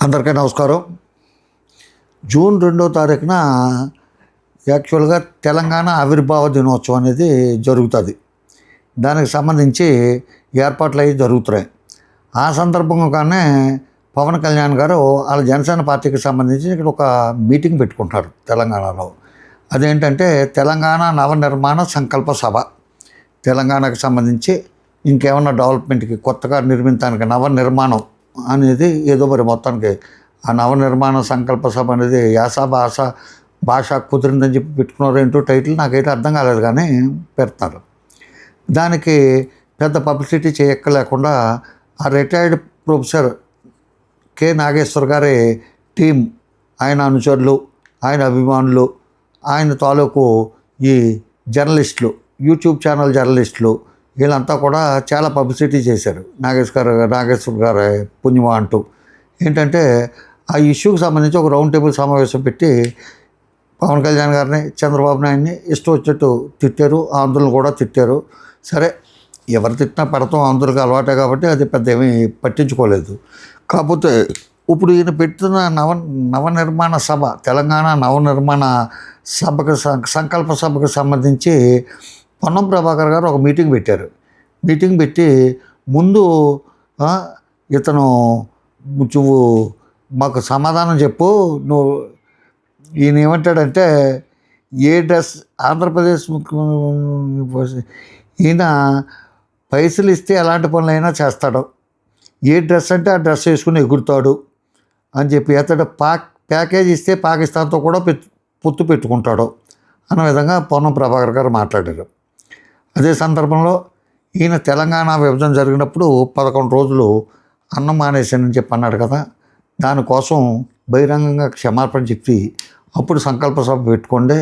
అందరికీ నమస్కారం. జూన్ 2వ తారీఖున యాక్చువల్గా తెలంగాణ ఆవిర్భావ దినోత్సవం అనేది జరుగుతుంది. దానికి సంబంధించి ఏర్పాట్లు అవి జరుగుతున్నాయి. ఆ సందర్భంగానే పవన్ కళ్యాణ్ గారు వాళ్ళ జనసేన పార్టీకి సంబంధించి ఇక్కడ ఒక మీటింగ్ పెట్టుకుంటారు తెలంగాణలో. అదేంటంటే తెలంగాణ నవనిర్మాణ సంకల్ప సభ. తెలంగాణకు సంబంధించి ఇంకేమన్నా డెవలప్మెంట్కి కొత్తగా నిర్మించడానికి నవనిర్మాణం అనేది ఏదో మరి మొత్తానికి ఆ నవనిర్మాణ సంకల్ప సభ అనేది భాష కుదిరిందని చెప్పి పెట్టుకున్నారు. ఏంటో టైటిల్ నాకైతే అర్థం కాలేదు, కానీ పెడతారు. దానికి పెద్ద పబ్లిసిటీ చేయక్కర్లేకుండా ఆ రిటైర్డ్ ప్రొఫెసర్ కె నాగేశ్వర్ గారి టీం, ఆయన అనుచరులు, ఆయన అభిమానులు, ఆయన తాలూకు ఈ జర్నలిస్టులు, యూట్యూబ్ ఛానల్ జర్నలిస్టులు వీళ్ళంతా కూడా చాలా పబ్లిసిటీ చేశారు. నాగేశ్వర్ గారు పుణ్యమా అంటూ ఏంటంటే ఆ ఇష్యూకి సంబంధించి ఒక రౌండ్ టేబుల్ సమావేశం పెట్టి పవన్ కళ్యాణ్ గారిని, చంద్రబాబు నాయుడిని ఇష్టం వచ్చినట్టు తిట్టారు. ఆంధ్రులను కూడా తిట్టారు. సరే, ఎవరు తిట్టినా పెడతాం, ఆంధ్రులకు అలవాటే కాబట్టి అది పెద్ద ఏమీ పట్టించుకోలేదు. కాకపోతే ఇప్పుడు ఈయన పెట్టిన నవనిర్మాణ సభ, తెలంగాణ నవనిర్మాణ సభకు సంకల్ప సభకు సంబంధించి పొన్నం ప్రభాకర్ గారు ఒక మీటింగ్ పెట్టారు. మీటింగ్ పెట్టి ముందు ఇతను నువ్వు మాకు సమాధానం చెప్పు, నువ్వు ఈయన ఏమంటాడంటే ఏ డ్రెస్ ఆంధ్రప్రదేశ్ ఈయన పైసలు ఇస్తే ఎలాంటి పనులైనా చేస్తాడు, ఏ డ్రెస్ అంటే ఆ డ్రెస్ వేసుకుని ఎగురుతాడు అని చెప్పి, అతడు ప్యాకేజ్ ఇస్తే పాకిస్తాన్తో కూడా పొత్తు పెట్టుకుంటాడు అన్న విధంగా పొన్నం ప్రభాకర్ గారు మాట్లాడారు. అదే సందర్భంలో ఈయన తెలంగాణ విభజన జరిగినప్పుడు 11 రోజులు అన్నం మానేశానని చెప్పి అన్నాడు కదా, దానికోసం బహిరంగంగా క్షమాపణ చెప్పి అప్పుడు సంకల్ప సభ పెట్టుకోండి,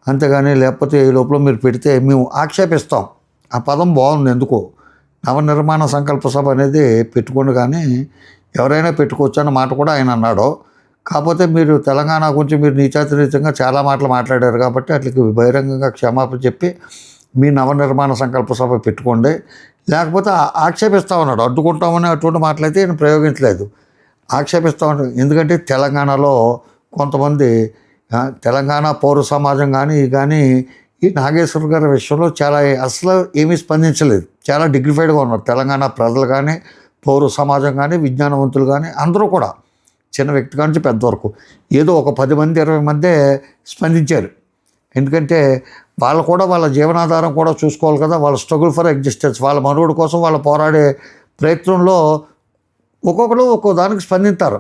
అంతేగాని లేకపోతే ఈ లోపల మీరు పెడితే మేము ఆక్షేపిస్తాం. ఆ పదం బాగుంది ఎందుకో, నవనిర్మాణ సంకల్ప సభ అనేది పెట్టుకోండి కానీ ఎవరైనా పెట్టుకోవచ్చు అన్న మాట కూడా ఆయన అన్నాడు. కాకపోతే మీరు తెలంగాణ గురించి మీరు నీచాతిరీతంగా చాలా మాటలు మాట్లాడారు కాబట్టి అట్లకి బహిరంగంగా క్షమాపణ చెప్పి మీ నవనిర్మాణ సంకల్ప సభ పెట్టుకోండి, లేకపోతే ఆక్షేపిస్తా ఉన్నాడు. అడ్డుకుంటామని అటువంటి మాటలైతే నేను ప్రయోగించలేదు, ఆక్షేపిస్తా ఉన్నాడు. ఎందుకంటే తెలంగాణలో కొంతమంది తెలంగాణ పౌర సమాజం కానీ ఈ నాగేశ్వర్ గారి విషయంలో చాలా అసలు ఏమీ స్పందించలేదు. చాలా డిగ్నిఫైడ్గా ఉన్నారు తెలంగాణ ప్రజలు కానీ, పౌర సమాజం కానీ, విజ్ఞానవంతులు కానీ అందరూ కూడా, చిన్న వ్యక్తి నుంచి పెద్ద వరకు ఏదో ఒక 10 మంది 20 మందే స్పందించారు. ఎందుకంటే వాళ్ళు కూడా వాళ్ళ జీవనాధారం కూడా చూసుకోవాలి కదా, వాళ్ళ స్ట్రగుల్ ఫర్ ఎగ్జిస్టెన్స్, వాళ్ళ మనుగడ కోసం వాళ్ళు పోరాడే ప్రయత్నంలో ఒక్కొక్కరు ఒక్కో దానికి స్పందిస్తారు.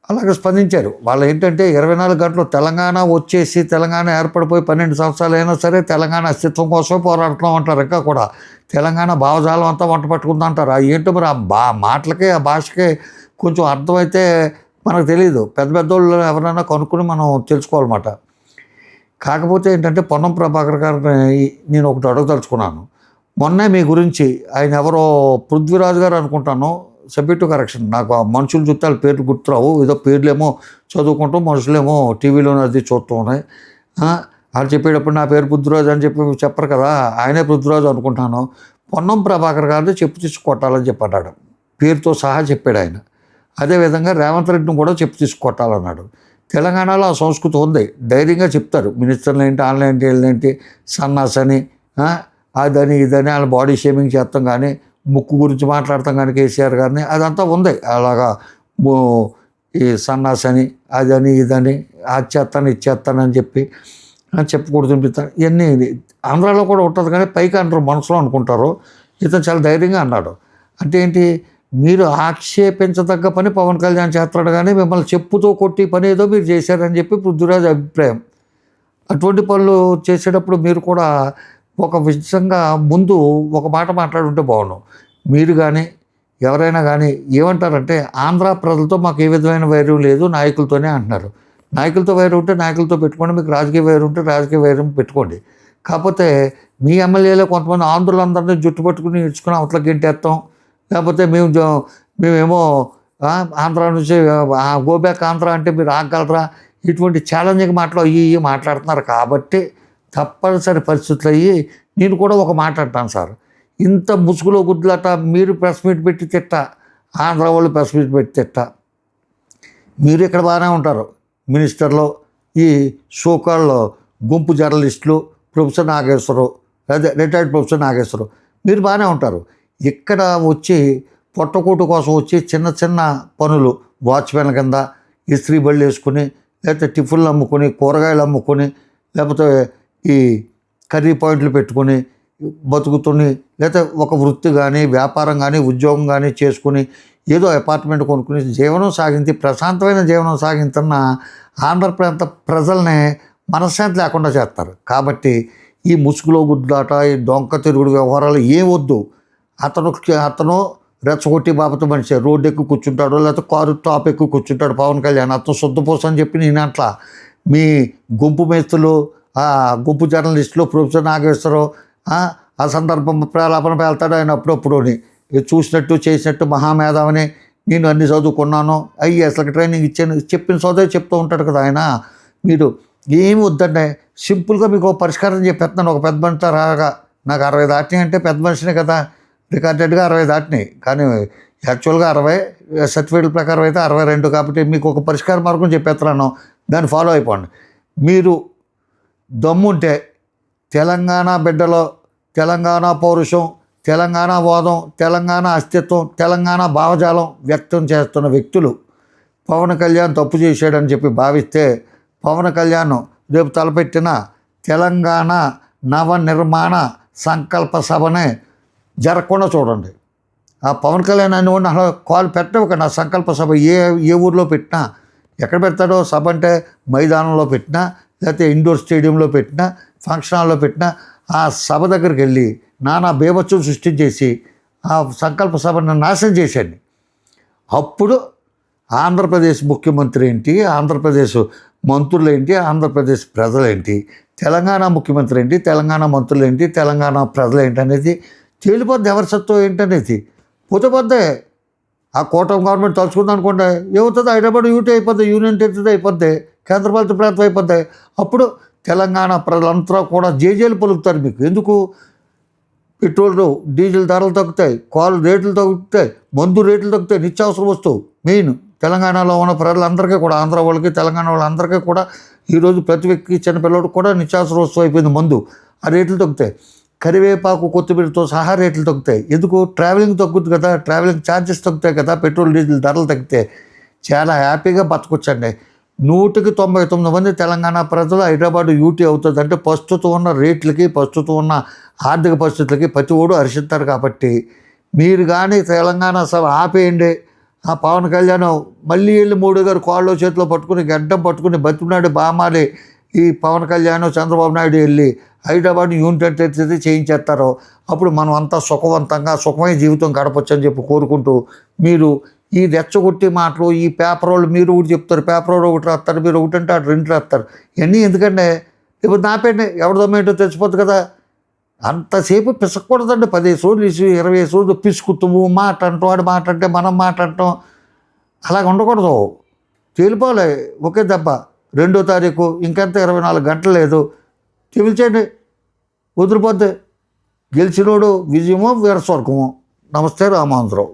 అలాగే స్పందించారు. వాళ్ళు ఏంటంటే 24 గంటలు తెలంగాణ వచ్చేసి తెలంగాణ ఏర్పడిపోయి 12 సంవత్సరాలు అయినా సరే తెలంగాణ అస్తిత్వం కోసమే పోరాడుతున్నాం అంటారు. ఇంకా కూడా తెలంగాణ భావజాలం అంతా వంట పట్టుకుందంటారు. ఏంటో మరి ఆ మాటలకే, ఆ భాషకే కొంచెం అర్థమైతే మనకు తెలియదు. పెద్దోళ్ళు ఎవరైనా కనుక్కొని మనం తెలుసుకోవాలన్నమాట. కాకపోతే ఏంటంటే పొన్నం ప్రభాకర్ గారిని నేను ఒకటి అడగదలుచుకున్నాను. మొన్నే మీ గురించి ఆయన ఎవరో పృథ్వీరాజు గారు అనుకుంటాను, సబ్జెక్టు కరెక్షన్, నాకు ఆ మనుషులు చూస్తే వాళ్ళ పేర్లు గుర్తురావు, ఏదో పేర్లేమో చదువుకుంటాం, మనుషులేమో టీవీలోనే అది చూస్తూ ఉన్నాయి. వాళ్ళు చెప్పేటప్పుడు నా పేరు పృథ్వీరాజు అని చెప్పి చెప్పరు కదా, ఆయనే పృథ్వీరాజు అనుకుంటాను. పొన్నం ప్రభాకర్ గారిని చెప్పు తీసి కొట్టాలని చెప్పన్నాడు, పేరుతో సహా చెప్పాడు ఆయన. అదేవిధంగా రేవంత్ రెడ్డిని కూడా చెప్పు తీసి కొట్టాలన్నాడు. తెలంగాణలో ఆ సంస్కృతి ఉంది, ధైర్యంగా చెప్తారు. మినిస్టర్లు ఏంటి, ఆన్లైన్ ఏంటి, సన్నాసని, అదని ఇదని వాళ్ళ బాడీ షేమింగ్ చేస్తాం కానీ, ముక్కు గురించి మాట్లాడతాం కానీ కేసీఆర్ గారిని, అదంతా ఉంది. అలాగా ఈ సన్నాసని, అదని ఇదని, అది ఇచ్చేస్తానని చెప్పి చెప్పకూడదు తినిపిస్తాను, ఇవన్నీ ఆంధ్రాలో కూడా ఉంటుంది కానీ పైకి అందరూ మనసులో అనుకుంటారు. ఇతను చాలా ధైర్యంగా అన్నాడు. అంటే ఏంటి, మీరు ఆక్షేపించదగ్గ పని పవన్ కళ్యాణ్ చేస్తాడు కానీ మిమ్మల్ని చెప్పుతో కొట్టి పని ఏదో మీరు చేశారని చెప్పి పృథ్వీరాజ్ అభిప్రాయం. అటువంటి పనులు చేసేటప్పుడు మీరు కూడా ఒక విషయంగా ముందు ఒక మాట మాట్లాడుంటే బాగుండు. మీరు కానీ ఎవరైనా కానీ ఏమంటారంటే ఆంధ్ర ప్రజలతో మాకు ఏ విధమైన వైరం లేదు, నాయకులతోనే అంటున్నారు. నాయకులతో వైరం ఉంటే నాయకులతో పెట్టుకోండి, మీకు రాజకీయ వైరం ఉంటే రాజకీయ వైరం పెట్టుకోండి. కాకపోతే మీ ఎమ్మెల్యేలో కొంతమంది ఆంధ్రులందరినీ జుట్టు పట్టుకుని ఇచ్చుకుని అవతలకి గెంటేస్తాం, లేకపోతే మేమేమో ఆంధ్ర నుంచి గోబ్యాక్ ఆంధ్ర అంటే మీరు ఆగలరా, ఇటువంటి ఛాలెంజింగ్ మాటలు ఇవి మాట్లాడుతున్నారు. కాబట్టి తప్పనిసరి పరిస్థితులు అయ్యి నేను కూడా ఒక మాట అంటాను సార్, ఇంత ముసుగులో గుడ్లట మీరు ప్రెస్ మీట్ పెట్టి తిట్ట, ఆంధ్ర వాళ్ళు ప్రెస్ మీట్ పెట్టి తిట్ట, మీరు ఇక్కడ బాగానే ఉంటారు. మినిస్టర్లు, ఈ షోకాల్లో గుంపు జర్నలిస్టులు, ప్రొఫెసర్ నాగేశ్వరరావు, అదే రిటైర్డ్ ప్రొఫెసర్ నాగేశ్వరరావు, మీరు బాగానే ఉంటారు. ఇక్కడ వచ్చి పొట్టకూటు కోసం వచ్చి చిన్న చిన్న పనులు, వాచ్మెన్ కింద ఇస్త్రీ బళ్ళు వేసుకుని, లేకపోతే టిఫిన్లు అమ్ముకొని, కూరగాయలు అమ్ముకొని, లేకపోతే ఈ కర్రీ పాయింట్లు పెట్టుకొని బతుకుతుని, లేకపోతే ఒక వృత్తి కానీ, వ్యాపారం కానీ, ఉద్యోగం కానీ చేసుకుని ఏదో అపార్ట్మెంట్ కొనుక్కుని జీవనం సాగించి ప్రశాంతమైన జీవనం సాగించున్న ఆంధ్ర ప్రాంత ప్రజల్ని మనశ్శాంతి లేకుండా చేస్తారు. కాబట్టి ఈ ముసుగులో గుడ్లాట, ఈ డొంక తిరుగుడు వ్యవహారాలు ఏం వద్దు. అతను రెచ్చగొట్టి బాబతో మనిషి రోడ్డు ఎక్కువ కూర్చుంటాడు, లేకపోతే కారు టాప్ ఎక్కువ కూర్చుంటాడు పవన్ కళ్యాణ్. అతను శుద్ధపోసం అని చెప్పి నేను అట్లా మీ గుంపు మేస్తులు, గుంపు జర్నలిస్టులు, ప్రొఫెసర్ నాగేశ్వరరావు ఆ సందర్భం ప్రలాపన పేల్తాడు ఆయన అప్పుడప్పుడుని. చూసినట్టు చేసినట్టు మహామేధావని, నేను అన్ని చదువుకున్నాను, అసలు ట్రైనింగ్ ఇచ్చాను, చెప్పిన చదువు చెప్తూ ఉంటాడు కదా ఆయన. మీరు ఏమి వద్దండి, సింపుల్గా మీకు పరిష్కారం చెప్పేస్తున్నాను. ఒక పెద్ద మనిషితో రాగా నాకు 60 దాటినాయి అంటే పెద్ద మనిషినే కదా, రికార్డెడ్గా 60 దాటినాయి, కానీ యాక్చువల్గా 60, సర్టిఫికేట్ ప్రకారం అయితే 62. కాబట్టి మీకు ఒక పరిష్కార మార్గం చెప్పేస్తున్నాను, దాన్ని ఫాలో అయిపోండి. మీరు దమ్ముంటే తెలంగాణ బిడ్డలో తెలంగాణ పౌరుషం, తెలంగాణ వాదం, తెలంగాణ అస్తిత్వం, తెలంగాణ భావజాలం వ్యక్తం చేస్తున్న వ్యక్తులు పవన్ కళ్యాణ్ తప్పు చేశాడని చెప్పి భావిస్తే, పవన్ కళ్యాణ్ రేపు తలపెట్టిన తెలంగాణ నవనిర్మాణ సంకల్ప సభనే జరగకుండా చూడండి. ఆ పవన్ కళ్యాణ్ అని అలా కాల్ పెట్టవకండి. ఆ సంకల్ప సభ ఏ ఊర్లో పెట్టినా, ఎక్కడ పెడతాడో సభ అంటే మైదానంలో పెట్టినా, లేకపోతే ఇండోర్ స్టేడియంలో పెట్టినా, ఫంక్షన్ హాల్లో పెట్టినా, ఆ సభ దగ్గరికి వెళ్ళి నానా బీభత్సం సృష్టించేసి ఆ సంకల్ప సభను నాశనం చేశాడు. అప్పుడు ఆంధ్రప్రదేశ్ ముఖ్యమంత్రి ఏంటి, ఆంధ్రప్రదేశ్ మంత్రులు ఏంటి, ఆంధ్రప్రదేశ్ ప్రజలేంటి, తెలంగాణ ముఖ్యమంత్రి ఏంటి, తెలంగాణ మంత్రులు ఏంటి, తెలంగాణ ప్రజలు ఏంటి అనేది తేలిపోద్ది. ఎవరి సత్వం ఏంటనేది పోతే ఆ కూటమి గవర్నమెంట్ తలుచుకుంది అనుకోండి, ఏమవుతుంది, హైదరాబాద్ యూటీ అయిపోద్ది, యూనియన్ టెరిటరీ అయిపోద్ది, కేంద్రపాలిత ప్రాంతం అయిపోద్ది. అప్పుడు తెలంగాణ ప్రజలంతా కూడా జేజేలు పలుకుతారు మీకు. ఎందుకు? పెట్రోల్, డీజిల్ ధరలు తగ్గుతాయి, కాలు రేట్లు తగ్గుతాయి, మందు రేట్లు తగ్గుతాయి, నిత్యావసర వస్తువు మెయిన్ తెలంగాణలో ఉన్న ప్రజలందరికీ కూడా, ఆంధ్ర వాళ్ళకి, తెలంగాణ వాళ్ళందరికీ కూడా ఈరోజు ప్రతి వ్యక్తికి, చిన్నపిల్లడికి కూడా నిత్యావసర వస్తువు అయిపోయింది మందు. ఆ రేట్లు తగ్గుతాయి. కరివేపాకు, కొత్తిమీరతో సహా రేట్లు తగ్గుతాయి. ఎందుకు? ట్రావెలింగ్ తగ్గుద్ది కదా, ట్రావెలింగ్ ఛార్జెస్ తగ్గుతాయి కదా, పెట్రోల్ డీజిల్ ధరలు తగ్గితే చాలా హ్యాపీగా బతకొచ్చండి. 199 మంది తెలంగాణ ప్రజలు హైదరాబాద్ యూటీ అవుతుంది అంటే ప్రస్తుతం ఉన్న రేట్లకి, ప్రస్తుతం ఉన్న ఆర్థిక పరిస్థితులకి ప్రతి ఓడు హర్షిస్తారు. కాబట్టి మీరు కానీ తెలంగాణ సభ ఆపేయండి. ఆ పవన్ కళ్యాణ్ మళ్ళీ వెళ్ళి మోడీ గారు కాళ్ళు చేతిలో పట్టుకుని, గడ్డం పట్టుకుని బతికినాడు బామాలి. ఈ పవన్ కళ్యాణ్, చంద్రబాబు నాయుడు వెళ్ళి హైదరాబాద్ యూనియన్ టెరిటరీ చేయించేస్తారో అప్పుడు మనం అంతా సుఖవంతంగా సుఖమైన జీవితం గడపచ్చు అని చెప్పి కోరుకుంటూ, మీరు ఈ రెచ్చగొట్టి మాటలు, ఈ పేపర్ వాళ్ళు మీరు ఒకటి చెప్తారు, పేపర్ వాళ్ళు ఒకటి రాస్తారు, మీరు ఒకటి అంటే అటు 2 రాస్తారు, ఇవన్నీ ఎందుకంటే ఇప్పుడు నాపేండి, ఎవరి దమ్మేంటో తెలిసిపోద్ది కదా. అంతసేపు పిసకూడదండి. 15 రోజులు 20 రోజులు పిసుకుతాము, మాట అంటాం, వాడు మాట అంటే మనం మాట అంటాం, అలాగ ఉండకూడదు. తేలిపోలే ఒకే దెబ్బ. 2వ తారీఖు ఇంకంత 24 గంటలు లేదు, తెలిచేయండి, వదిలిపోద్ది. గెలిచినోడు విజయమో వీరస్వర్గమో. నమస్తే రామాంధ్రరావు.